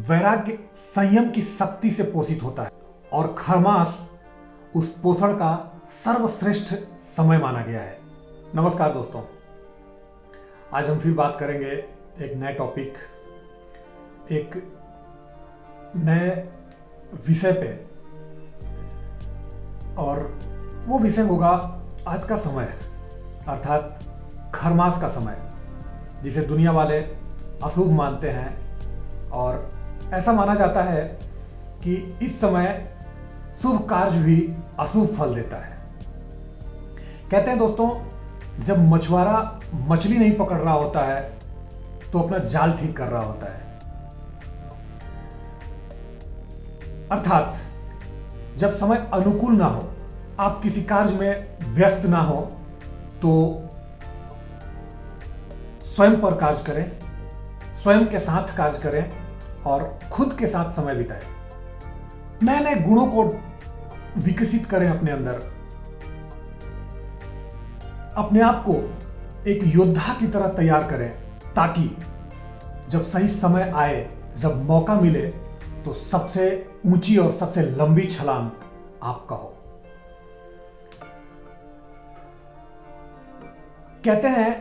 वैराग्य संयम की शक्ति से पोषित होता है और खरमास उस पोषण का सर्वश्रेष्ठ समय माना गया है। नमस्कार दोस्तों, आज हम फिर बात करेंगे एक नए टॉपिक, एक नए विषय पे, और वो विषय होगा आज का समय अर्थात खरमास का समय, जिसे दुनिया वाले अशुभ मानते हैं और ऐसा माना जाता है कि इस समय शुभ कार्य भी अशुभ फल देता है। कहते हैं दोस्तों, जब मछुआरा मछली नहीं पकड़ रहा होता है तो अपना जाल ठीक कर रहा होता है। अर्थात जब समय अनुकूल ना हो, आप किसी कार्य में व्यस्त ना हो, तो स्वयं पर कार्य करें, स्वयं के साथ कार्य करें और खुद के साथ समय बिताएं। नए नए गुणों को विकसित करें अपने अंदर, अपने आप को एक योद्धा की तरह तैयार करें, ताकि जब सही समय आए, जब मौका मिले, तो सबसे ऊंची और सबसे लंबी छलांग आपका हो। कहते हैं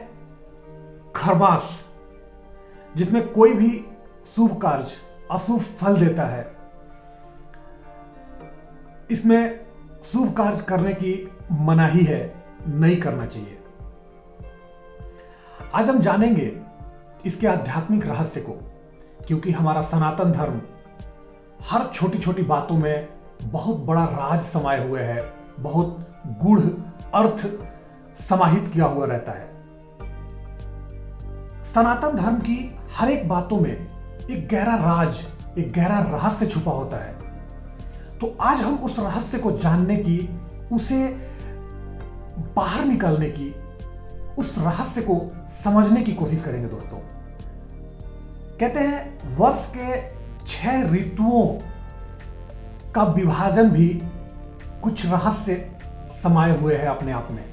खरमास, जिसमें कोई भी शुभ कार्य अशुभ फल देता है, इसमें शुभ कार्य करने की मनाही है, नहीं करना चाहिए। आज हम जानेंगे इसके आध्यात्मिक रहस्य को, क्योंकि हमारा सनातन धर्म हर छोटी छोटी बातों में बहुत बड़ा राज समाये हुए है, बहुत गूढ़ अर्थ समाहित किया हुआ रहता है। सनातन धर्म की हर एक बातों में एक गहरा राज, एक गहरा रहस्य छुपा होता है। तो आज हम उस रहस्य को जानने की, उसे बाहर निकालने की, उस रहस्य को समझने की कोशिश करेंगे दोस्तों। कहते हैं वर्ष के 6 ऋतुओं का विभाजन भी कुछ रहस्य समाये हुए हैं अपने आप में।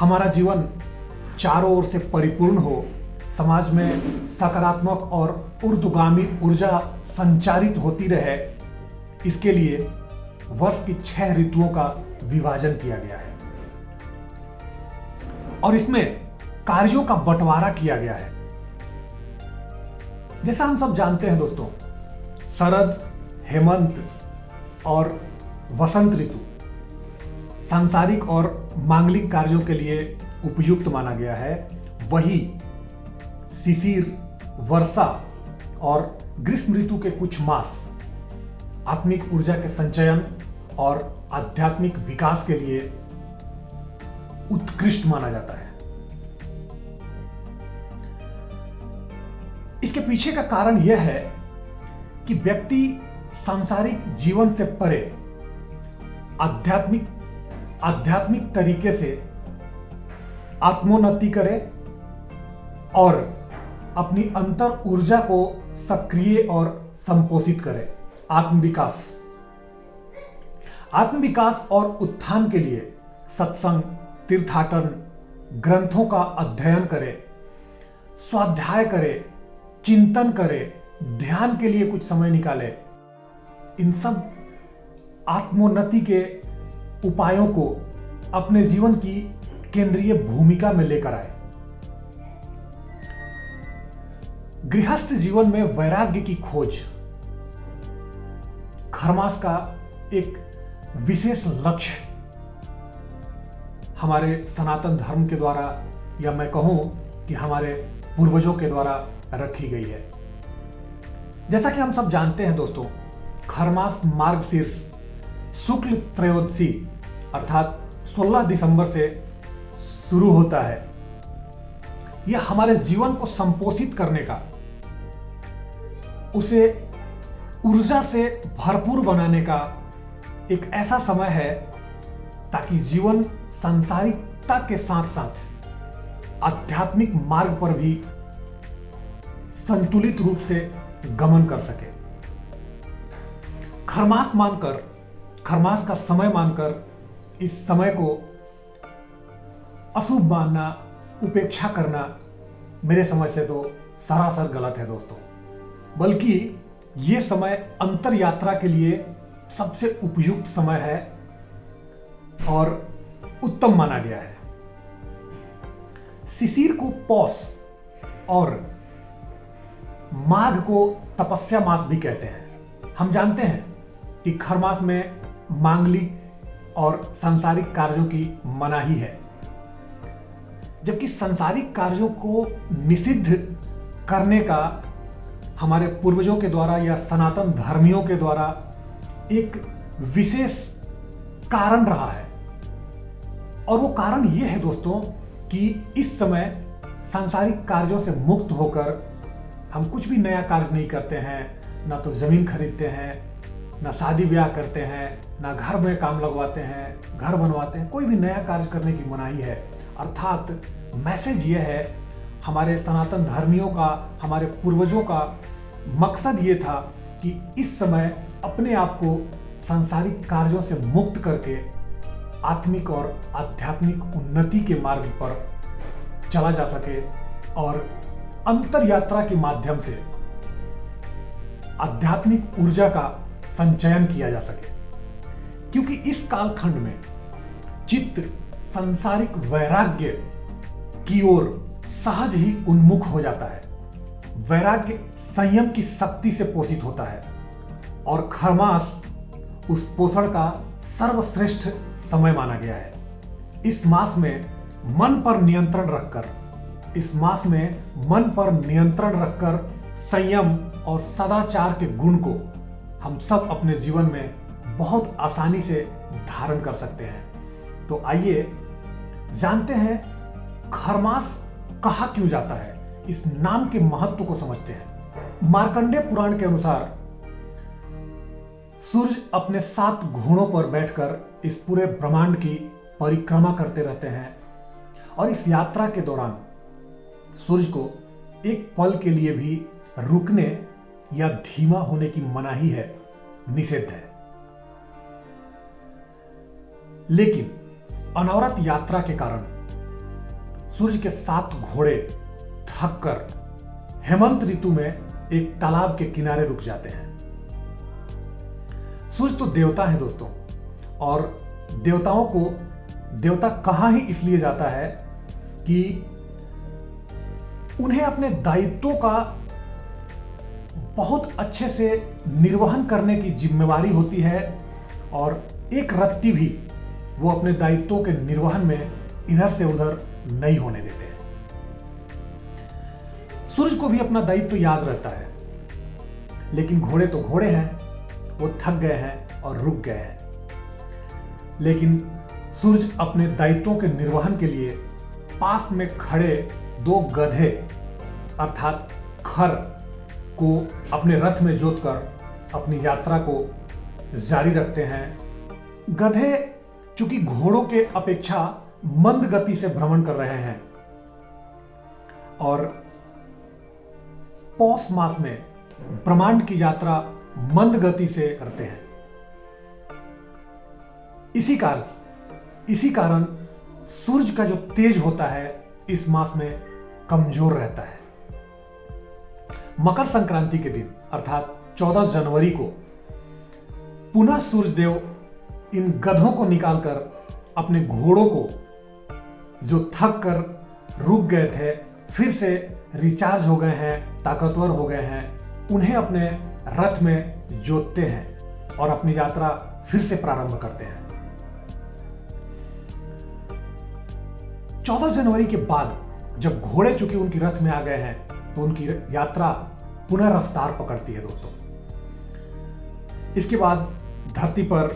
हमारा जीवन चारों ओर से परिपूर्ण हो, समाज में सकारात्मक और ऊर्ध्वगामी ऊर्जा संचारित होती रहे, इसके लिए वर्ष की 6 ऋतुओं का विभाजन किया गया है और इसमें कार्यों का बंटवारा किया गया है। जैसा हम सब जानते हैं दोस्तों, शरद, हेमंत और वसंत ऋतु सांसारिक और मांगलिक कार्यों के लिए उपयुक्त माना गया है। वही शिशिर, वर्षा और ग्रीष्म ऋतु के कुछ मास आत्मिक ऊर्जा के संचयन और आध्यात्मिक विकास के लिए उत्कृष्ट माना जाता है। इसके पीछे का कारण यह है कि व्यक्ति सांसारिक जीवन से परे आध्यात्मिक तरीके से आत्मोन्नति करे और अपनी अंतर ऊर्जा को सक्रिय और संपोषित करे। आत्मविकास और उत्थान के लिए सत्संग, तीर्थाटन, ग्रंथों का अध्ययन करे, स्वाध्याय करे, चिंतन करे, ध्यान के लिए कुछ समय निकाले। इन सब आत्मोन्नति के उपायों को अपने जीवन की केंद्रीय भूमिका में लेकर आए। गृहस्थ जीवन में वैराग्य की खोज खरमास का एक विशेष लक्ष्य हमारे सनातन धर्म के द्वारा, या मैं कहूं कि हमारे पूर्वजों के द्वारा रखी गई है। जैसा कि हम सब जानते हैं दोस्तों, खरमास मार्गशीर्ष शुक्ल त्रयोदशी अर्थात 16 दिसंबर से शुरू होता है। यह हमारे जीवन को संपोषित करने का, उसे ऊर्जा से भरपूर बनाने का एक ऐसा समय है, ताकि जीवन सांसारिकता के साथ साथ आध्यात्मिक मार्ग पर भी संतुलित रूप से गमन कर सके। खरमास का समय मानकर इस समय को अशुभ मानना, उपेक्षा करना मेरे समझ से तो सरासर गलत है दोस्तों। बल्कि ये समय अंतर यात्रा के लिए सबसे उपयुक्त समय है और उत्तम माना गया है। शिशिर को पौष और माघ को तपस्या मास भी कहते हैं। हम जानते हैं कि खर मास में मांगलिक और सांसारिक कार्यों की मनाही है, जबकि सांसारिक कार्यों को निषिद्ध करने का हमारे पूर्वजों के द्वारा या सनातन धर्मियों के द्वारा एक विशेष कारण रहा है। और वो कारण ये है दोस्तों कि इस समय सांसारिक कार्यों से मुक्त होकर हम कुछ भी नया कार्य नहीं करते हैं। ना तो जमीन खरीदते हैं, ना शादी ब्याह करते हैं, ना घर में काम लगवाते हैं, घर बनवाते हैं। कोई भी नया कार्य करने की मनाही है। अर्थात मैसेज ये है, हमारे सनातन धर्मियों का, हमारे पूर्वजों का मकसद ये था कि इस समय अपने आप को सांसारिक कार्यों से मुक्त करके आत्मिक और आध्यात्मिक उन्नति के मार्ग पर चला जा सके और अंतर यात्रा के माध्यम से आध्यात्मिक ऊर्जा का संचयन किया जा सके। क्योंकि इस कालखंड में चित्त सांसारिक वैराग्य की ओर सहज ही उन्मुख हो जाता है। वैराग्य संयम की शक्ति से पोषित होता है और खरमास उस पोषण का सर्वश्रेष्ठ समय माना गया है। इस मास में मन पर नियंत्रण रखकर संयम और सदाचार के गुण को हम सब अपने जीवन में बहुत आसानी से धारण कर सकते हैं। तो आइए जानते हैं खरमास कहा क्यों जाता है, इस नाम के महत्व को समझते हैं। मार्कंडेय पुराण के अनुसार सूर्य अपने 7 घोड़ों पर बैठकर इस पूरे ब्रह्मांड की परिक्रमा करते रहते हैं और इस यात्रा के दौरान सूर्य को एक पल के लिए भी रुकने या धीमा होने की मनाही है, निषेध है। लेकिन अनवरत यात्रा के कारण सूर्य के 7 घोड़े थककर हेमंत ऋतु में एक तालाब के किनारे रुक जाते हैं। सूर्य तो देवता है दोस्तों, और देवताओं को देवता कहा ही इसलिए जाता है कि उन्हें अपने दायित्वों का बहुत अच्छे से निर्वहन करने की जिम्मेवारी होती है और एक रत्ती भी वो अपने दायित्वों के निर्वहन में इधर से उधर नहीं होने देते हैं। सूर्य को भी अपना दायित्व याद रहता है, लेकिन घोड़े तो घोड़े हैं, वो थक गए हैं और रुक गए हैं। लेकिन सूर्य अपने दायित्वों के निर्वहन के लिए पास में खड़े 2 गधे अर्थात खर को अपने रथ में जोतकर अपनी यात्रा को जारी रखते हैं। गधे चूंकि घोड़ों के अपेक्षा मंद गति से भ्रमण कर रहे हैं और पौष मास में ब्रह्मांड की यात्रा मंद गति से करते हैं। इसी कारण सूर्य का जो तेज होता है इस मास में कमजोर रहता है। मकर संक्रांति के दिन अर्थात 14 जनवरी को पुनः सूर्यदेव इन गधों को निकालकर अपने घोड़ों को, जो थक कर रुक गए थे, फिर से रिचार्ज हो गए हैं, ताकतवर हो गए हैं, उन्हें अपने रथ में जोतते हैं और अपनी यात्रा फिर से प्रारंभ करते हैं। 14 जनवरी के बाद जब घोड़े चूंकि उनकी रथ में आ गए हैं तो उनकी यात्रा पुनः रफ्तार पकड़ती है दोस्तों। इसके बाद धरती पर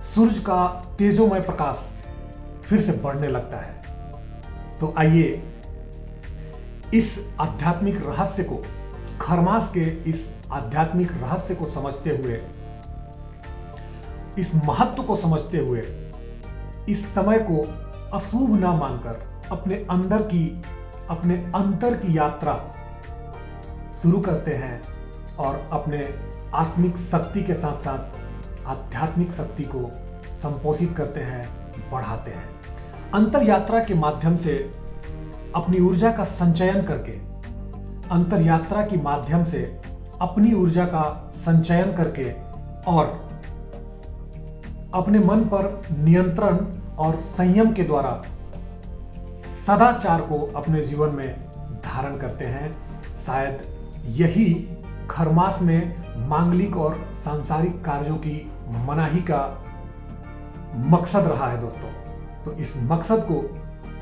सूर्य का तेजोमय प्रकाश फिर से बढ़ने लगता है। तो आइए इस आध्यात्मिक रहस्य को, खरमास के इस आध्यात्मिक रहस्य को समझते हुए, इस महत्व को समझते हुए, इस समय को अशुभ ना मानकर अपने अंतर की यात्रा शुरू करते हैं और अपने आत्मिक शक्ति के साथ साथ आध्यात्मिक शक्ति को संपोषित करते हैं, बढ़ाते हैं। अंतर यात्रा के माध्यम से अपनी ऊर्जा का संचयन करके, अंतर यात्रा के माध्यम से अपनी ऊर्जा का संचयन करके और अपने मन पर नियंत्रण और संयम के द्वारा सदाचार को अपने जीवन में धारण करते हैं। शायद यही खरमास में मांगलिक और सांसारिक कार्यों की मनाही का मकसद रहा है दोस्तों। तो इस मकसद को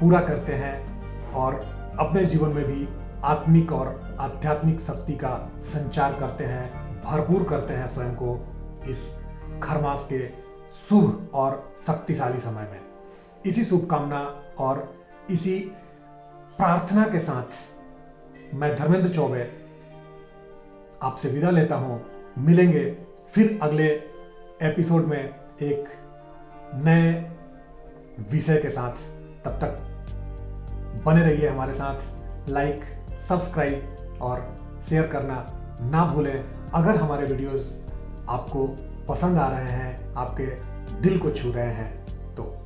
पूरा करते हैं और अपने जीवन में भी आत्मिक और आध्यात्मिक शक्ति का संचार करते हैं, भरपूर करते हैं स्वयं को इस खरमास के शुभ और शक्तिशाली समय में। इसी शुभकामना और इसी प्रार्थना के साथ मैं धर्मेंद्र चौबे आपसे विदा लेता हूं। मिलेंगे फिर अगले एपिसोड में एक नए विषय के साथ। तब तक बने रहिए हमारे साथ। लाइक, सब्सक्राइब और शेयर करना ना भूलें। अगर हमारे वीडियोस आपको पसंद आ रहे हैं, आपके दिल को छू रहे हैं तो